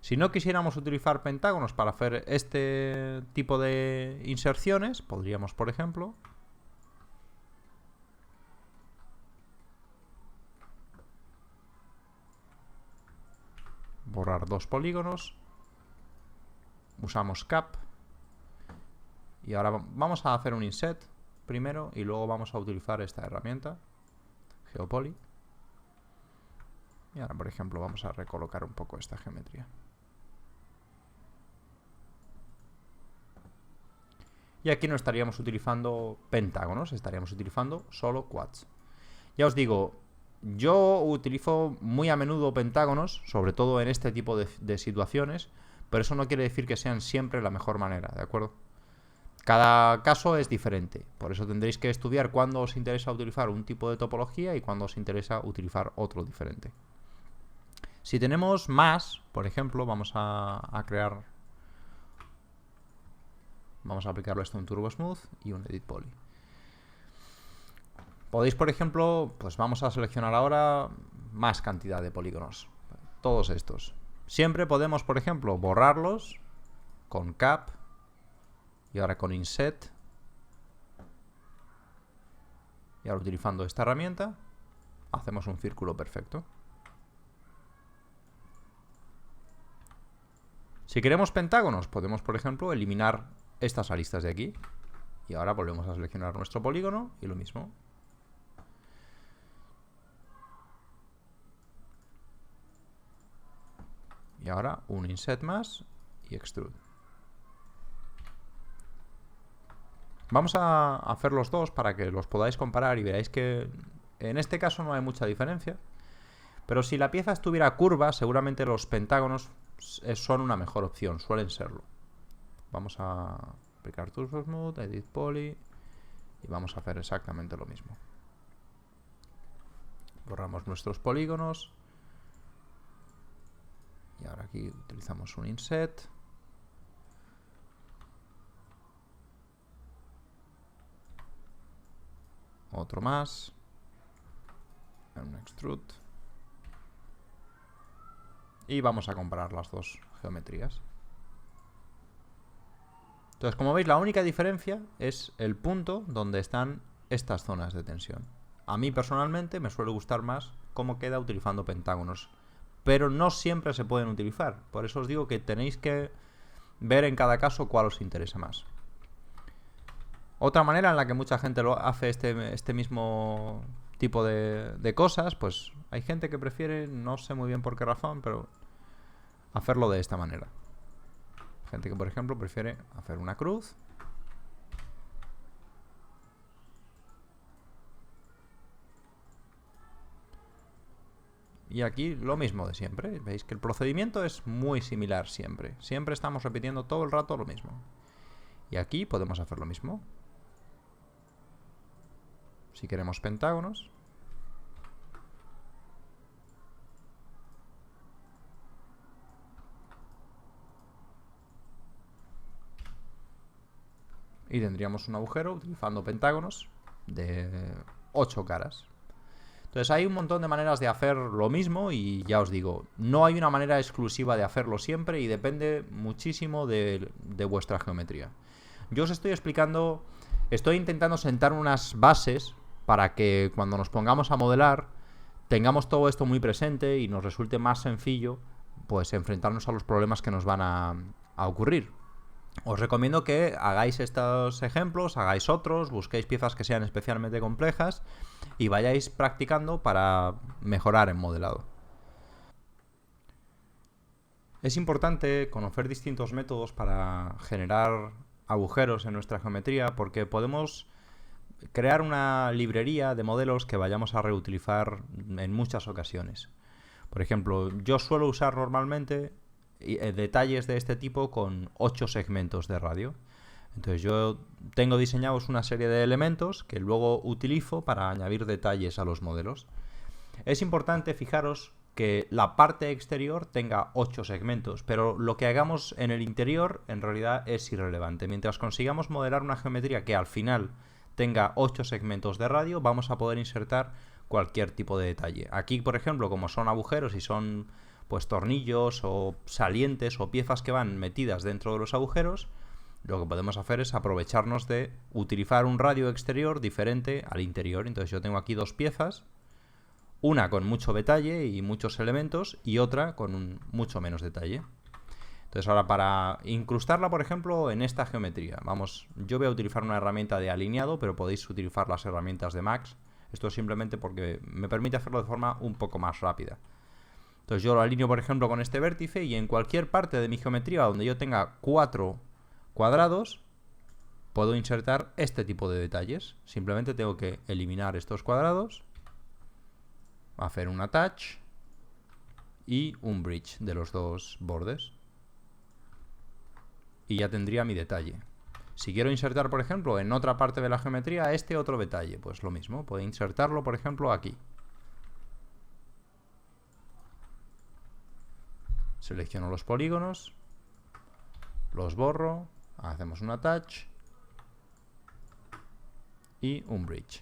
Si no quisiéramos utilizar pentágonos para hacer este tipo de inserciones, podríamos, por ejemplo, borrar 2 polígonos, usamos Cap, y ahora vamos a hacer un Inset primero y luego vamos a utilizar esta herramienta, GeoPoly. Y ahora, por ejemplo, vamos a recolocar un poco esta geometría. Y aquí no estaríamos utilizando pentágonos, estaríamos utilizando solo quads. Ya os digo, yo utilizo muy a menudo pentágonos, sobre todo en este tipo de situaciones, pero eso no quiere decir que sean siempre la mejor manera, ¿de acuerdo? Cada caso es diferente, por eso tendréis que estudiar cuándo os interesa utilizar un tipo de topología y cuándo os interesa utilizar otro diferente. Si tenemos más, por ejemplo, vamos a aplicarlo esto en Turbo Smooth y un Edit Poly. Podéis, por ejemplo, pues vamos a seleccionar ahora más cantidad de polígonos. Todos estos. Siempre podemos, por ejemplo, borrarlos con Cap y ahora con Inset. Y ahora utilizando esta herramienta hacemos un círculo perfecto. Si queremos pentágonos, podemos, por ejemplo, eliminar estas aristas de aquí. Y ahora volvemos a seleccionar nuestro polígono y lo mismo. Y ahora un Inset más y Extrude. Vamos a hacer los dos para que los podáis comparar y veáis que en este caso no hay mucha diferencia. Pero si la pieza estuviera curva, seguramente los pentágonos son una mejor opción, suelen serlo. Vamos a aplicar Turbo Smooth, Edit Poly y vamos a hacer exactamente lo mismo. Borramos nuestros polígonos Y ahora aquí utilizamos un inset. Otro más. Un extrude. Y vamos a comparar las dos geometrías. Entonces, como veis, la única diferencia es el punto donde están estas zonas de tensión. A mí personalmente me suele gustar más cómo queda utilizando pentágonos, pero no siempre se pueden utilizar. Por eso os digo que tenéis que ver en cada caso cuál os interesa más. Otra manera en la que mucha gente lo hace este mismo tipo de cosas, pues hay gente que prefiere, no sé muy bien por qué razón, pero hacerlo de esta manera. Gente que, por ejemplo, prefiere hacer una cruz. Y aquí lo mismo de siempre. Veis que el procedimiento es muy similar siempre. Siempre estamos repitiendo todo el rato lo mismo. Y aquí podemos hacer lo mismo. Si queremos pentágonos. Y tendríamos un agujero utilizando pentágonos de 8 caras. Entonces hay un montón de maneras de hacer lo mismo y ya os digo, no hay una manera exclusiva de hacerlo siempre y depende muchísimo de vuestra geometría. Yo os estoy explicando, estoy intentando sentar unas bases para que cuando nos pongamos a modelar tengamos todo esto muy presente y nos resulte más sencillo pues enfrentarnos a los problemas que nos van a ocurrir. Os recomiendo que hagáis estos ejemplos, hagáis otros, busquéis piezas que sean especialmente complejas y vayáis practicando para mejorar en modelado. Es importante conocer distintos métodos para generar agujeros en nuestra geometría porque podemos crear una librería de modelos que vayamos a reutilizar en muchas ocasiones. Por ejemplo, yo suelo usar normalmente detalles de este tipo con 8 segmentos de radio. Entonces yo tengo diseñados una serie de elementos que luego utilizo para añadir detalles a los modelos. Es importante fijaros que la parte exterior tenga 8 segmentos, pero lo que hagamos en el interior en realidad es irrelevante. Mientras consigamos modelar una geometría que al final tenga 8 segmentos de radio, vamos a poder insertar cualquier tipo de detalle. Aquí, por ejemplo, como son agujeros y son pues tornillos o salientes o piezas que van metidas dentro de los agujeros, lo que podemos hacer es aprovecharnos de utilizar un radio exterior diferente al interior. Entonces yo tengo aquí dos piezas, una con mucho detalle y muchos elementos y otra con mucho menos detalle. Entonces ahora para incrustarla, por ejemplo, en esta geometría, yo voy a utilizar una herramienta de alineado, pero podéis utilizar las herramientas de Max. Esto es simplemente porque me permite hacerlo de forma un poco más rápida. Entonces yo lo alineo, por ejemplo, con este vértice y en cualquier parte de mi geometría donde yo tenga 4 cuadrados, puedo insertar este tipo de detalles. Simplemente tengo que eliminar estos cuadrados, hacer un attach y un bridge de los dos bordes. Y ya tendría mi detalle. Si quiero insertar, por ejemplo, en otra parte de la geometría este otro detalle, pues lo mismo. Puedo insertarlo, por ejemplo, aquí. Selecciono los polígonos, los borro, hacemos un attach y un bridge.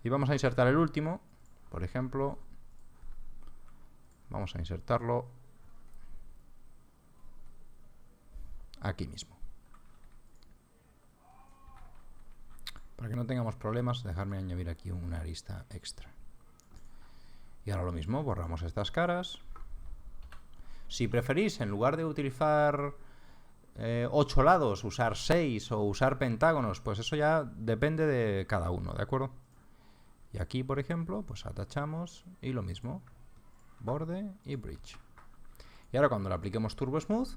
Y vamos a insertar el último, por ejemplo, vamos a insertarlo aquí mismo. Para que no tengamos problemas, dejarme añadir aquí una arista extra. Y ahora lo mismo, borramos estas caras. Si preferís, en lugar de utilizar 8 lados, usar 6 o usar pentágonos, pues eso ya depende de cada uno, ¿de acuerdo? Y aquí, por ejemplo, pues atachamos y lo mismo, borde y bridge. Y ahora cuando le apliquemos Turbo Smooth,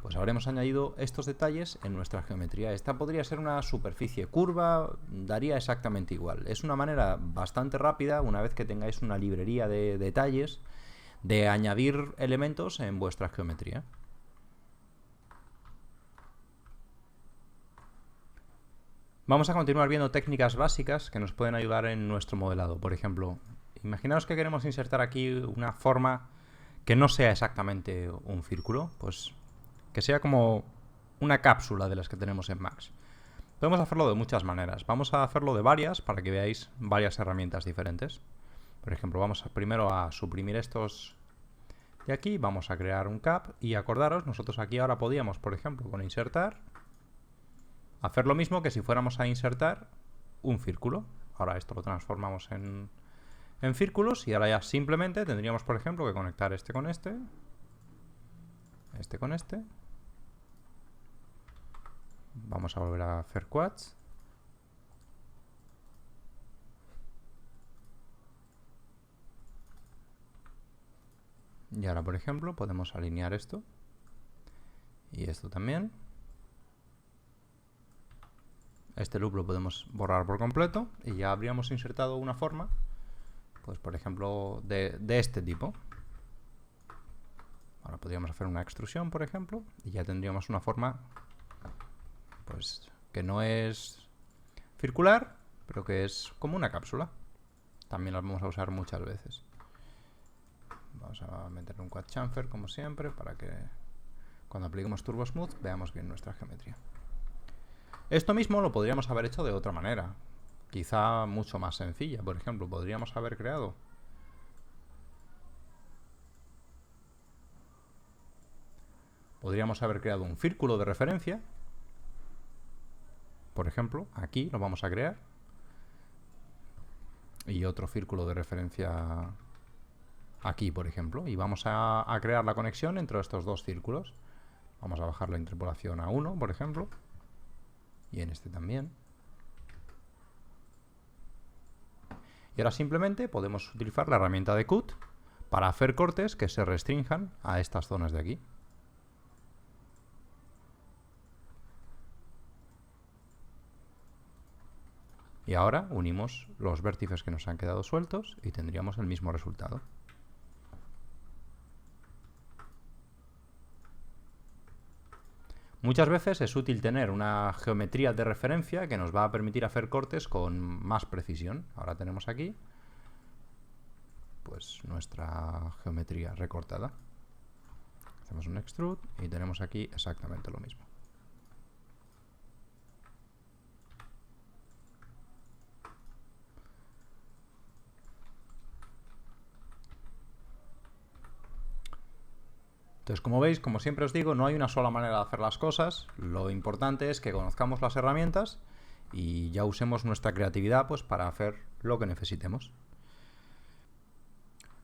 pues habremos añadido estos detalles en nuestra geometría. Esta podría ser una superficie curva, daría exactamente igual. Es una manera bastante rápida, una vez que tengáis una librería de detalles, de añadir elementos en vuestra geometría. Vamos a continuar viendo técnicas básicas que nos pueden ayudar en nuestro modelado. Por ejemplo, Imaginaos que queremos insertar aquí una forma que no sea exactamente un círculo, pues que sea como una cápsula de las que tenemos en Max. Podemos hacerlo de muchas maneras. Vamos a hacerlo de varias para que veáis varias herramientas diferentes. Por ejemplo, vamos primero a suprimir estos de aquí, vamos a crear un cap y acordaros, nosotros aquí ahora podíamos, por ejemplo, con insertar, hacer lo mismo que si fuéramos a insertar un círculo. Ahora esto lo transformamos en círculos y ahora ya simplemente tendríamos, por ejemplo, que conectar este con este con este. Vamos a volver a hacer quads. Y ahora, por ejemplo, podemos alinear esto y esto también. Este loop lo podemos borrar por completo y ya habríamos insertado una forma, pues por ejemplo, de este tipo. Ahora podríamos hacer una extrusión, por ejemplo, y ya tendríamos una forma, pues que no es circular, pero que es como una cápsula. También la vamos a usar muchas veces. Vamos a meter un quad chamfer como siempre para que cuando apliquemos Turbo Smooth veamos bien nuestra geometría. Esto mismo lo podríamos haber hecho de otra manera, quizá mucho más sencilla. Por ejemplo, podríamos haber creado un círculo de referencia. Por ejemplo, aquí lo vamos a crear. Y otro círculo de referencia aquí, por ejemplo. Y vamos a crear la conexión entre estos dos círculos. Vamos a bajar la interpolación a 1, por ejemplo. Y en este también. Y ahora simplemente podemos utilizar la herramienta de Cut para hacer cortes que se restrinjan a estas zonas de aquí. Y ahora unimos los vértices que nos han quedado sueltos y tendríamos el mismo resultado. Muchas veces es útil tener una geometría de referencia que nos va a permitir hacer cortes con más precisión. Ahora tenemos aquí pues nuestra geometría recortada. Hacemos un extrude y tenemos aquí exactamente lo mismo. Entonces, como veis, como siempre os digo, no hay una sola manera de hacer las cosas. Lo importante es que conozcamos las herramientas y ya usemos nuestra creatividad pues, para hacer lo que necesitemos.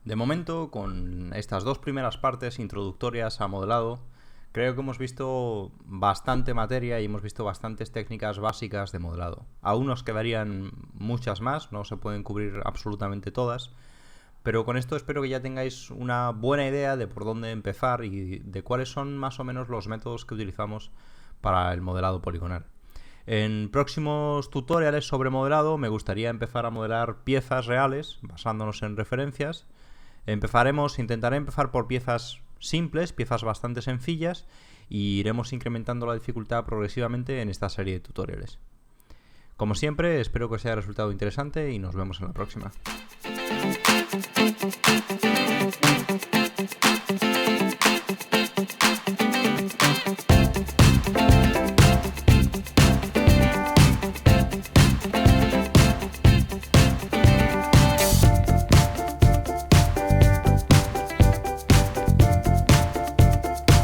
De momento, con estas dos primeras partes introductorias a modelado, creo que hemos visto bastante materia y hemos visto bastantes técnicas básicas de modelado. Aún nos quedarían muchas más, no se pueden cubrir absolutamente todas. Pero con esto espero que ya tengáis una buena idea de por dónde empezar y de cuáles son más o menos los métodos que utilizamos para el modelado poligonal. En próximos tutoriales sobre modelado me gustaría empezar a modelar piezas reales basándonos en referencias. Intentaré empezar por piezas simples, piezas bastante sencillas, y iremos incrementando la dificultad progresivamente en esta serie de tutoriales. Como siempre, espero que os haya resultado interesante y nos vemos en la próxima.